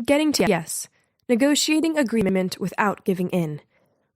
Getting to yes. Negotiating agreement without giving in.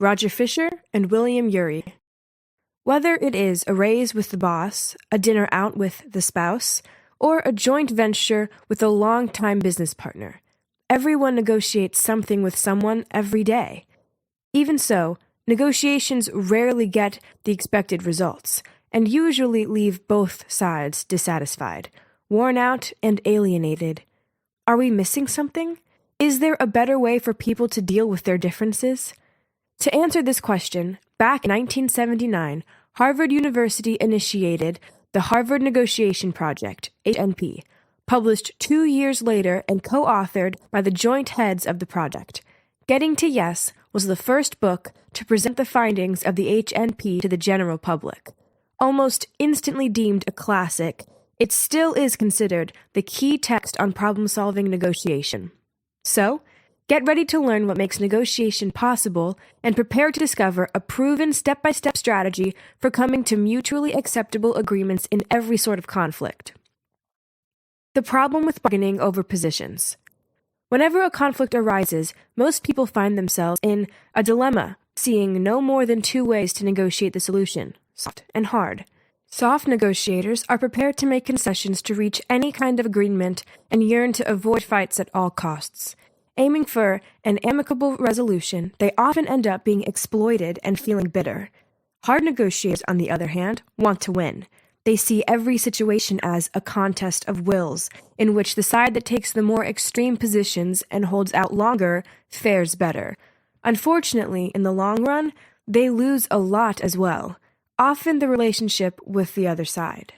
Roger Fisher and William Ury. Whether it is a raise with the boss, a dinner out with the spouse, or a joint venture with a long-time business partner, everyone negotiates something with someone every day. Even so, negotiations rarely get the expected results, and usually leave both sides dissatisfied, worn out, and alienated. Are we missing something? Is there a better way for people to deal with their differences? To answer this question, back in 1979, Harvard University initiated the Harvard Negotiation Project, HNP, published 2 years later and co-authored by the joint heads of the project. Getting to Yes was the first book to present the findings of the HNP to the general public. Almost instantly deemed a classic, it still is considered the key text on problem-solving negotiation. So, get ready to learn what makes negotiation possible and prepare to discover a proven step-by-step strategy for coming to mutually acceptable agreements in every sort of conflict. The problem with bargaining over positions. Whenever a conflict arises, most people find themselves in a dilemma, seeing no more than 2 ways to negotiate the solution, soft and hard. Soft negotiators are prepared to make concessions to reach any kind of agreement and yearn to avoid fights at all costs. Aiming for an amicable resolution, they often end up being exploited and feeling bitter. Hard negotiators, on the other hand, want to win. They see every situation as a contest of wills, in which the side that takes the more extreme positions and holds out longer fares better. Unfortunately, in the long run, they lose a lot as well, often the relationship with the other side.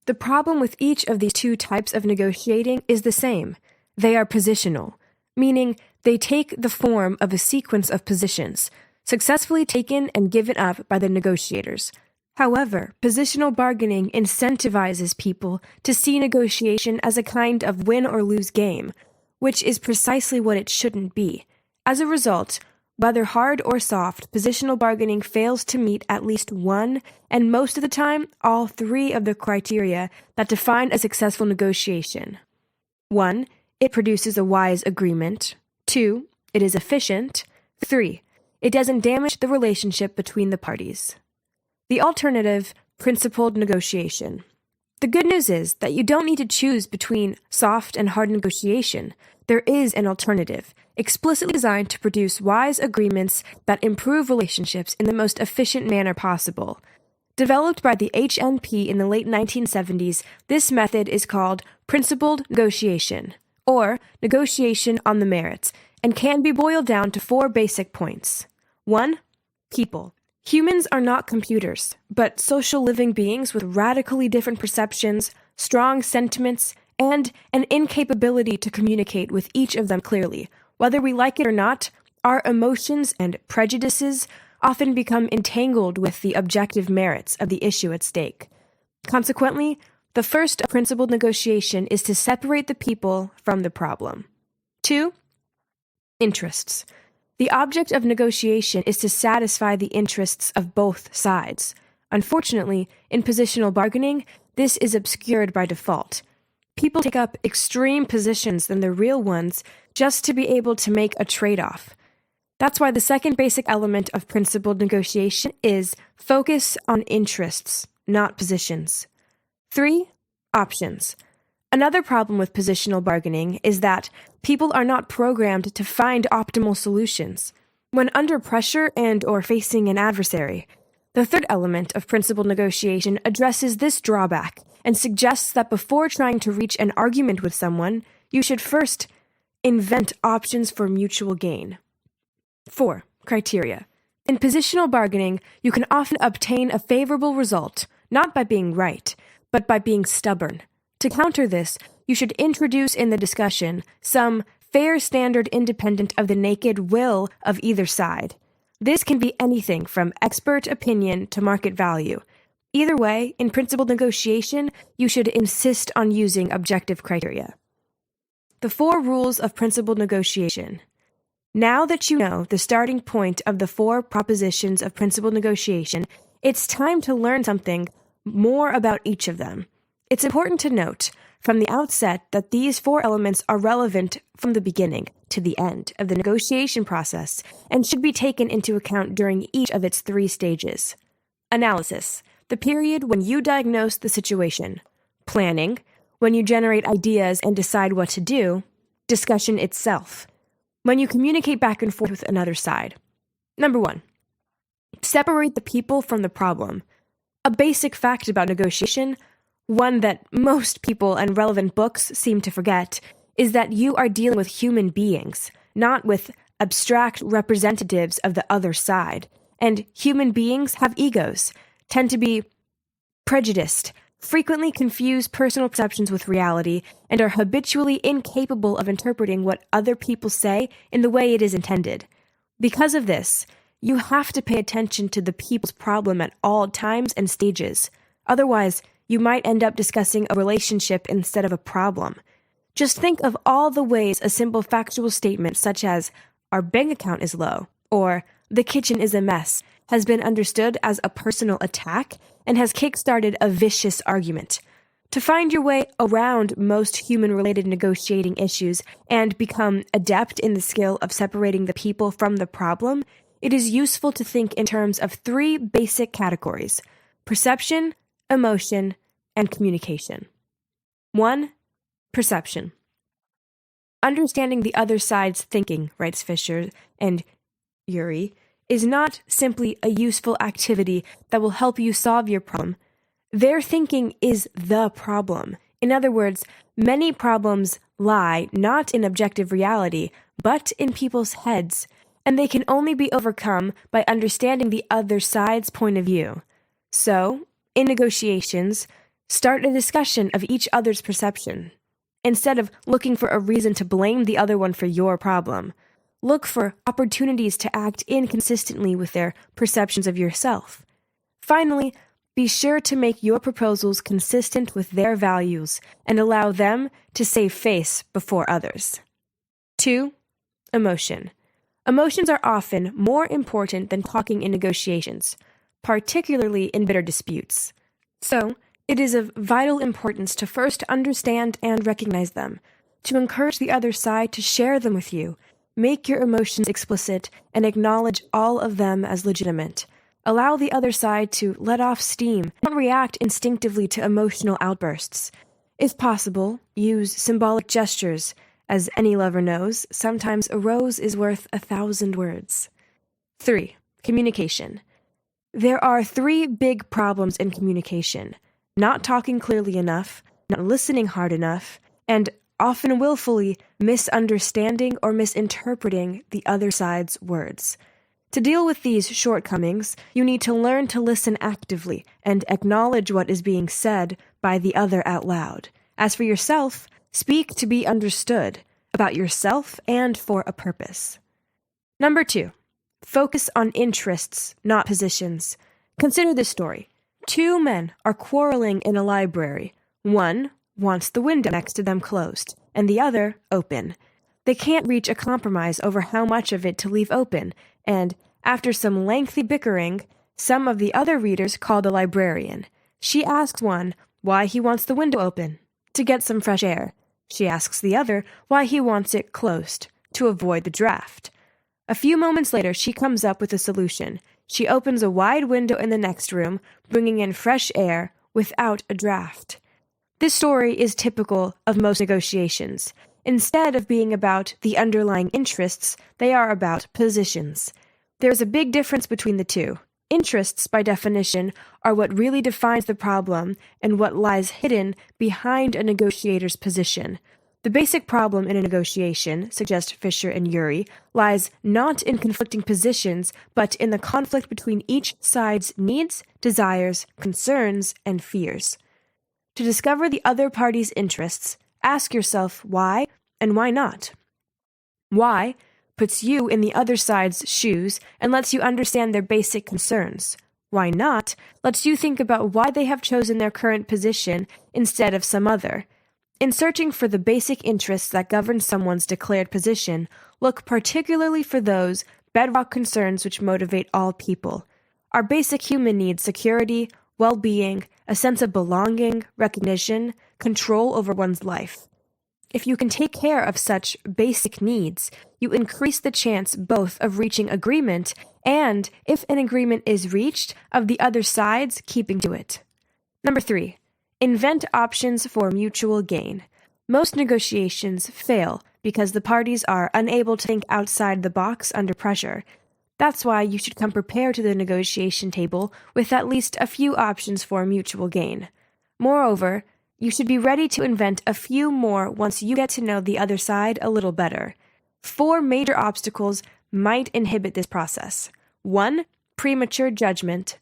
The problem with each of these 2 types of negotiating is the same. They are positional, meaning they take the form of a sequence of positions, successfully taken and given up by the negotiators. However, positional bargaining incentivizes people to see negotiation as a kind of win-or-lose game, which is precisely what it shouldn't be. As a result, whether hard or soft, positional bargaining fails to meet at least one, and most of the time, all 3 of the criteria that define a successful negotiation. 1. It produces a wise agreement. 2. It is efficient. 3. It doesn't damage the relationship between the parties. The alternative, principled negotiation. The good news is that you don't need to choose between soft and hard negotiation. There is an alternative, explicitly designed to produce wise agreements that improve relationships in the most efficient manner possible. Developed by the HNP in the late 1970s, this method is called principled negotiation, or negotiation on the merits, and can be boiled down to 4 basic points. 1. People. Humans are not computers, but social living beings with radically different perceptions, strong sentiments, and an incapability to communicate with each of them clearly. Whether we like it or not, our emotions and prejudices often become entangled with the objective merits of the issue at stake. Consequently, the first principled negotiation is to separate the people from the problem. 2. Interests. The object of negotiation is to satisfy the interests of both sides. Unfortunately, in positional bargaining, this is obscured by default. People take up extreme positions than the real ones just to be able to make a trade-off. That's why the second basic element of principled negotiation is focus on interests, not positions. 3. Options. Another problem with positional bargaining is that people are not programmed to find optimal solutions when under pressure and/or facing an adversary. The third element of principled negotiation addresses this drawback and suggests that before trying to reach an argument with someone, you should first invent options for mutual gain. 4. Criteria. In positional bargaining, you can often obtain a favorable result, not by being right, but by being stubborn. To counter this, you should introduce in the discussion some fair standard independent of the naked will of either side. This can be anything from expert opinion to market value. Either way, in principled negotiation, you should insist on using objective criteria. The 4 rules of principled negotiation. Now that you know the starting point of the 4 propositions of principled negotiation, it's time to learn something more about each of them. It's important to note from the outset that these 4 elements are relevant from the beginning to the end of the negotiation process and should be taken into account during each of its 3 stages. Analysis, the period when you diagnose the situation. Planning, when you generate ideas and decide what to do. Discussion itself, when you communicate back and forth with another side. Number 1. Separate the people from the problem. A basic fact about negotiation, one that most people and relevant books seem to forget, is that you are dealing with human beings, not with abstract representatives of the other side. And human beings have egos, tend to be prejudiced, frequently confuse personal perceptions with reality, and are habitually incapable of interpreting what other people say in the way it is intended. Because of this, you have to pay attention to the people's problem at all times and stages. Otherwise, you might end up discussing a relationship instead of a problem. Just think of all the ways a simple factual statement such as, "Our bank account is low," or "The kitchen is a mess," has been understood as a personal attack and has kick-started a vicious argument. To find your way around most human-related negotiating issues and become adept in the skill of separating the people from the problem, it is useful to think in terms of 3 basic categories: perception, emotion, and communication. 1. Perception. Understanding the other side's thinking, writes Fisher and Urey, is not simply a useful activity that will help you solve your problem. Their thinking is the problem. In other words, many problems lie not in objective reality, but in people's heads, and they can only be overcome by understanding the other side's point of view. So, in negotiations, start a discussion of each other's perception. Instead of looking for a reason to blame the other one for your problem, look for opportunities to act inconsistently with their perceptions of yourself. Finally, be sure to make your proposals consistent with their values and allow them to save face before others. 2. Emotion. Emotions are often more important than talking in negotiations, particularly in bitter disputes. So, it is of vital importance to first understand and recognize them, to encourage the other side to share them with you. Make your emotions explicit and acknowledge all of them as legitimate. Allow the other side to let off steam. Don't react instinctively to emotional outbursts. If possible, use symbolic gestures. As any lover knows, sometimes a rose is worth 1,000 words. 3. Communication. There are 3 big problems in communication: not talking clearly enough, not listening hard enough, and often willfully misunderstanding or misinterpreting the other side's words. To deal with these shortcomings, you need to learn to listen actively and acknowledge what is being said by the other out loud. As for yourself, speak to be understood, about yourself and for a purpose. Number 2. Focus on interests, not positions. Consider this story. 2 men are quarreling in a library. One wants the window next to them closed, and the other open. They can't reach a compromise over how much of it to leave open, and after some lengthy bickering, some of the other readers call the librarian. She asks one why he wants the window open. To get some fresh air. She asks the other why he wants it closed. To avoid the draft. A few moments later, she comes up with a solution. She opens a wide window in the next room, bringing in fresh air without a draft. This story is typical of most negotiations. Instead of being about the underlying interests, they are about positions. There is a big difference between the two. Interests, by definition, are what really defines the problem and what lies hidden behind a negotiator's position. The basic problem in a negotiation, suggest Fisher and Urey, lies not in conflicting positions, but in the conflict between each side's needs, desires, concerns, and fears. To discover the other party's interests, ask yourself why and why not. Why puts you in the other side's shoes and lets you understand their basic concerns. Why not lets you think about why they have chosen their current position instead of some other. In searching for the basic interests that govern someone's declared position, look particularly for those bedrock concerns which motivate all people. Our basic human needs: security, well-being, a sense of belonging, recognition, control over one's life. If you can take care of such basic needs, you increase the chance both of reaching agreement and, if an agreement is reached, of the other sides keeping to it. Number 3. Invent options for mutual gain. Most negotiations fail because the parties are unable to think outside the box under pressure. That's why you should come prepared to the negotiation table with at least a few options for mutual gain. Moreover, you should be ready to invent a few more once you get to know the other side a little better. 4 major obstacles might inhibit this process. 1. Premature judgment.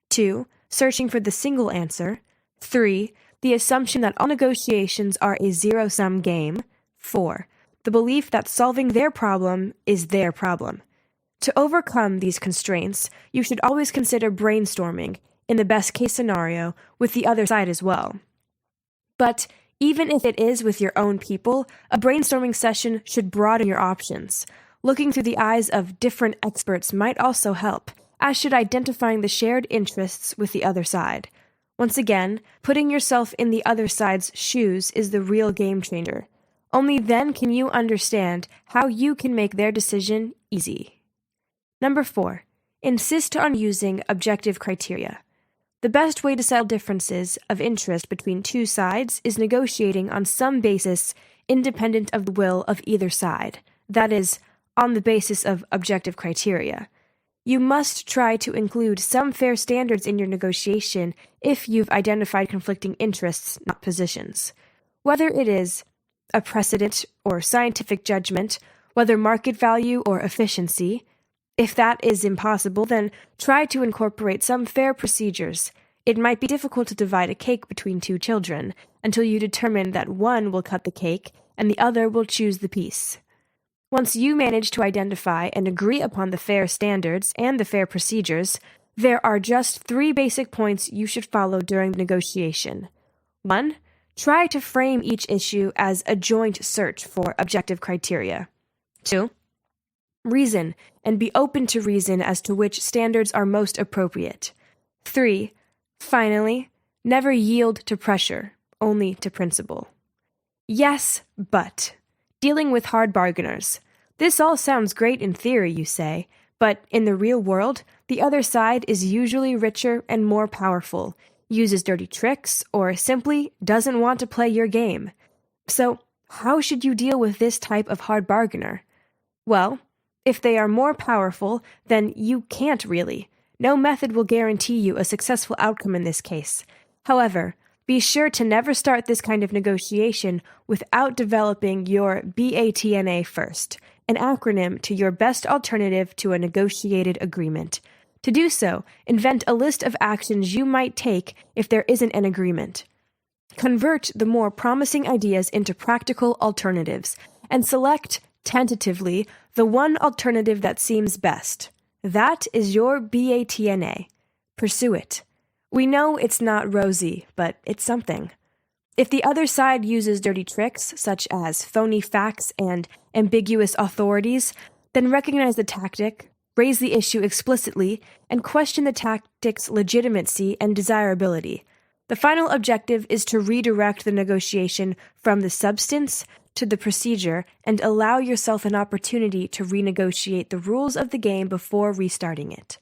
2. Searching for the single answer. 3. The assumption that all negotiations are a zero-sum game. 4. The belief that solving their problem is their problem. To overcome these constraints, you should always consider brainstorming, in the best-case scenario, with the other side as well. But even if it is with your own people, a brainstorming session should broaden your options. Looking through the eyes of different experts might also help, as should identifying the shared interests with the other side. Once again, putting yourself in the other side's shoes is the real game changer. Only then can you understand how you can make their decision easy. Number 4. Insist on using objective criteria. The best way to settle differences of interest between two sides is negotiating on some basis independent of the will of either side, that is, on the basis of objective criteria. You must try to include some fair standards in your negotiation if you've identified conflicting interests, not positions. Whether it is a precedent or scientific judgment, whether market value or efficiency. If that is impossible, then try to incorporate some fair procedures. It might be difficult to divide a cake between 2 children until you determine that one will cut the cake and the other will choose the piece. Once you manage to identify and agree upon the fair standards and the fair procedures, there are just 3 basic points you should follow during the negotiation. 1. Try to frame each issue as a joint search for objective criteria. 2. Reason, and be open to reason as to which standards are most appropriate. 3. Finally, never yield to pressure, only to principle. Yes, but dealing with hard bargainers. This all sounds great in theory, you say, but in the real world, the other side is usually richer and more powerful, uses dirty tricks, or simply doesn't want to play your game. So, how should you deal with this type of hard bargainer? Well, if they are more powerful, then you can't really. No method will guarantee you a successful outcome in this case. However, be sure to never start this kind of negotiation without developing your BATNA first, an acronym to your best alternative to a negotiated agreement. To do so, invent a list of actions you might take if there isn't an agreement. Convert the more promising ideas into practical alternatives, and select, tentatively, the one alternative that seems best. That is your BATNA. Pursue it. We know it's not rosy, but it's something. If the other side uses dirty tricks, such as phony facts and ambiguous authorities, then recognize the tactic, raise the issue explicitly, and question the tactic's legitimacy and desirability. The final objective is to redirect the negotiation from the substance to the procedure and allow yourself an opportunity to renegotiate the rules of the game before restarting it.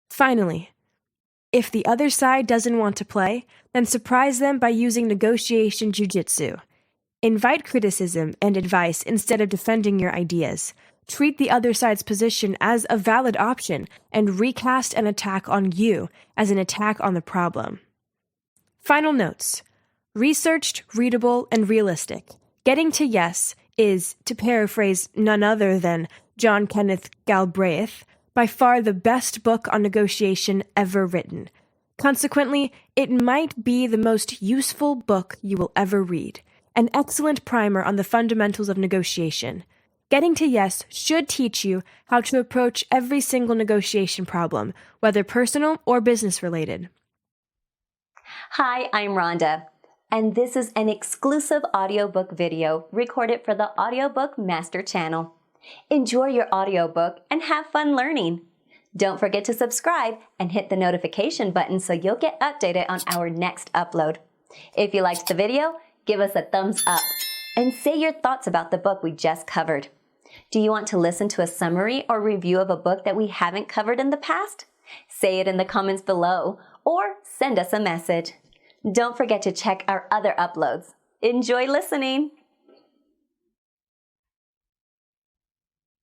Finally, if the other side doesn't want to play, then surprise them by using negotiation jujitsu. Invite criticism and advice instead of defending your ideas. Treat the other side's position as a valid option and recast an attack on you as an attack on the problem. Final notes. Researched, readable, and realistic. Getting to yes is, to paraphrase none other than John Kenneth Galbraith, by far the best book on negotiation ever written. Consequently, it might be the most useful book you will ever read, an excellent primer on the fundamentals of negotiation. Getting to yes should teach you how to approach every single negotiation problem, whether personal or business related. Hi, I'm Rhonda, and this is an exclusive audiobook video recorded for the Audiobook Master Channel. Enjoy your audiobook and have fun learning. Don't forget to subscribe and hit the notification button so you'll get updated on our next upload. If you liked the video, give us a thumbs up and say your thoughts about the book we just covered. Do you want to listen to a summary or review of a book that we haven't covered in the past? Say it in the comments below or send us a message. Don't forget to check our other uploads. Enjoy listening!